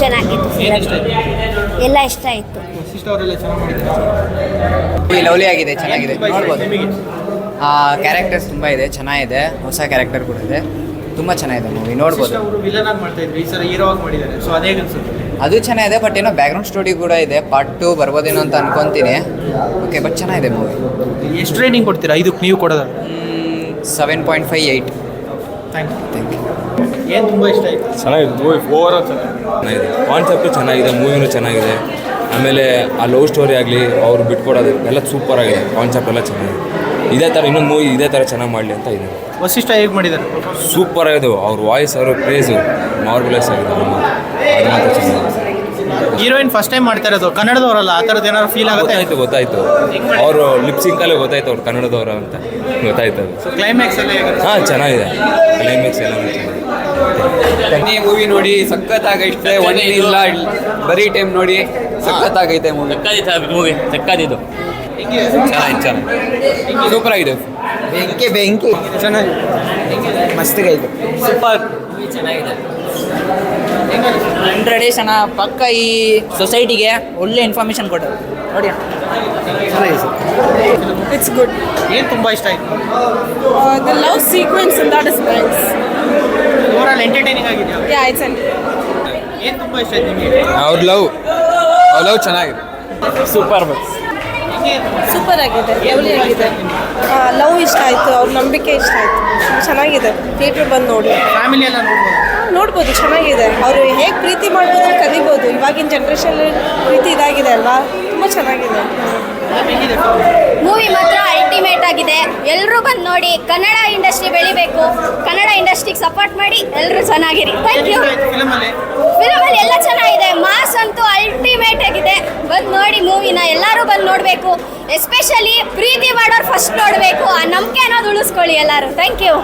ಚೆನ್ನಾಗಿತ್ತು. ಎಲ್ಲ ಇಷ್ಟ ಆಯಿತು. ಲವ್ಲಿ ಆಗಿದೆ, ಚೆನ್ನಾಗಿದೆ, ನೋಡ್ಬೋದು. ಕ್ಯಾರೆಕ್ಟರ್ಸ್ ತುಂಬ ಇದೆ, ಚೆನ್ನಾಗಿದೆ, ಹೊಸ ಕ್ಯಾರೆಕ್ಟರ್ ಕೂಡ ಇದೆ, ತುಂಬ ಚೆನ್ನಾಗಿದೆ ಮೂವಿ, ನೋಡ್ಬೋದು. ಅದು ಚೆನ್ನಾಗಿದೆ, ಬಟ್ ಏನೋ ಬ್ಯಾಕ್ಗ್ರೌಂಡ್ ಸ್ಟೋರಿ ಕೂಡ ಇದೆ, ಪಾರ್ಟ್ 2 ಬರ್ಬೋದೇನೋ ಅಂತ ಅನ್ಕೊತೀನಿ. ಓಕೆ, ಬಟ್ ಚೆನ್ನಾಗಿದೆ ಮೂವಿ. ಎಷ್ಟು ರೇಟಿಂಗ್ ಕೊಡ್ತೀರಾ ಇದಕ್ಕೆ ನೀವು ಕೊಡೋದು? 7.58. Thank you. ಏನು ತುಂಬ ಇಷ್ಟ ಆಯಿತು? ಚೆನ್ನಾಗಿದೆ ಮೂವಿ, ಓವರ್ ಚೆನ್ನಾಗಿದೆ, ಕಾನ್ಸೆಪ್ಟು ಚೆನ್ನಾಗಿದೆ, ಮೂವಿನೂ ಚೆನ್ನಾಗಿದೆ. ಆಮೇಲೆ ಆ ಲವ್ ಸ್ಟೋರಿ ಆಗಲಿ ಅವ್ರು ಬಿಟ್ಕೊಡೋದು ಎಲ್ಲ ಸೂಪರ್ ಆಗಿದೆ, ಕಾನ್ಸೆಪ್ಟ್ ಎಲ್ಲ ಚೆನ್ನಾಗಿದೆ. ಇದೇ ಥರ ಇನ್ನೊಂದು ಮೂವಿ ಇದೇ ಥರ ಚೆನ್ನಾಗಿ ಮಾಡಲಿ ಅಂತ ಇದೆ. ವಸಿಷ್ಠ ಹೇಗೆ ಮಾಡಿದ್ದಾರೆ? ಸೂಪರ್ ಆಗಿದೆ, ಅವ್ರ ವಾಯ್ಸ್, ಅವ್ರ ಕ್ರೇಜು ಮಾರ್ಬುಲಸ್ ಆಗಿದೆ. ಅದು ಮಾತ್ರ ಚೆನ್ನಾಗಿದೆ. ಹೀರೋಯಿನ್ ಫಸ್ಟ್ ಟೈಮ್ ಮಾಡ್ತಾ ಇರೋದು, ಕನ್ನಡದವರಲ್ಲ, ಆ ಥರದ್ದು ಏನಾದ್ರು ಫೀಲ್ ಆಗುತ್ತೆ? ಗೊತ್ತಾಯ್ತು ಅವರು ಲಿಪ್ಸಿಂಕಲ್ಲೇ ಗೊತ್ತಾಯ್ತು ಅವ್ರು ಕನ್ನಡದವರು ಅಂತ ಗೊತ್ತಾಯ್ತು. ಅದು ಕ್ಲೈಮ್ಯಾಕ್ಸ್ ಎಲ್ಲ ಹಾಂ ಚೆನ್ನಾಗಿದೆ, ಕ್ಲೈಮ್ಯಾಕ್ಸ್ ಎಲ್ಲ ಚೆನ್ನಾಗಿದೆ. ಈ ಮೂವಿ ನೋಡಿ ಸಖತ್ತಾಗೈತೆ, ಒನ್ ಇಲ್ಲ ಬರೀ ಟೈಮ್ ನೋಡಿ ಸಖತ್ತಾಗೈತೆ ಮೂವಿ. ಮೂವಿ ಸಕ್ಕತ್ತಿದ್ದು ಚೆನ್ನಾಗಿ ಸೂಪರ್ ಆಗಿದೆ. ಬೆಂಕಿ ಚೆನ್ನಾಗಿ ಮಸ್ತಿಗೈತೆ, ಸೂಪರ್ ಚೆನ್ನಾಗಿದೆ. 100 ಡೇಸ್ ಅಣ್ಣ, ಪಕ್ಕ ಈ ಸೊಸೈಟಿಗೆ ಒಳ್ಳೆ ಇನ್ಫಾರ್ಮೇಶನ್ ಕೊಟ್ಟರು ನೋಡಿ. It's good. ಏನು ತುಂಬ ಇಷ್ಟ ಆಯಿತು? The love sequence and that is nice. Overall entertaining ಆಗಿದೆಯಾ? Yeah, it's an. ಏನು ತುಂಬ ಇಷ್ಟ ಆಯ್ತು ನಿಮಗೆ? ಅವ್ರ ಲವ್ ಚೆನ್ನಾಗಿದೆ, ಸೂಪರ್ ಬಸ್. ಸೂಪರ್ ಆಗಿದೆ, ಲವ್ಲಿ ಆಗಿದೆ. ಲವ್ ಇಷ್ಟ ಆಯಿತು, ಅವ್ರ ನಂಬಿಕೆ ಇಷ್ಟ ಆಯಿತು, ಚೆನ್ನಾಗಿದೆ. ಥಿಯೇಟ್ರ್ ಬಂದು ನೋಡಿ. ಫ್ಯಾಮಿಲಿ ಎಲ್ಲ ನೋಡ್ಬೋದು, ಚೆನ್ನಾಗಿದೆ. ಅವರು ಹೇಗೆ ಪ್ರೀತಿ ಮಾಡ್ಬೋದು ಅಂತ ಕಲಿಬೋದು. ಇವಾಗಿನ ಜನ್ರೇಷನ್ ಪ್ರೀತಿ ಇದಾಗಿದೆ ಅಲ್ವಾ, ತುಂಬ ಚೆನ್ನಾಗಿದೆ. ಮೂವಿ ಮಾತ್ರ ಅಲ್ಟಿಮೇಟ್ ಆಗಿದೆ. ಎಲ್ಲರೂ ಬಂದು ನೋಡಿ. ಕನ್ನಡ ಇಂಡಸ್ಟ್ರಿ ಬೆಳಿಬೇಕು, ಕನ್ನಡ ಇಂಡಸ್ಟ್ರಿಗೆ ಸಪೋರ್ಟ್ ಮಾಡಿ, ಎಲ್ಲರೂ ಚೆನ್ನಾಗಿರಿ. Thank you. ಫಿಲಮಲ್ಲಿ ಎಲ್ಲ ಚೆನ್ನಾಗಿದೆ, ಮಾಸ್ ಅಂತೂ ಅಲ್ಟಿಮೇಟ್ ಆಗಿದೆ. ಬಂದು ನೋಡಿ ಮೂವಿನ, ಎಲ್ಲರೂ ಬಂದು ನೋಡಬೇಕು. ಎಸ್ಪೆಷಲಿ ಪ್ರೀತಿ ಮಾಡೋರು ಫಸ್ಟ್ ನೋಡಬೇಕು. ಆ ನಂಬಿಕೆ ಅನ್ನೋದು ಉಳಿಸ್ಕೊಳ್ಳಿ ಎಲ್ಲರೂ. Thank you.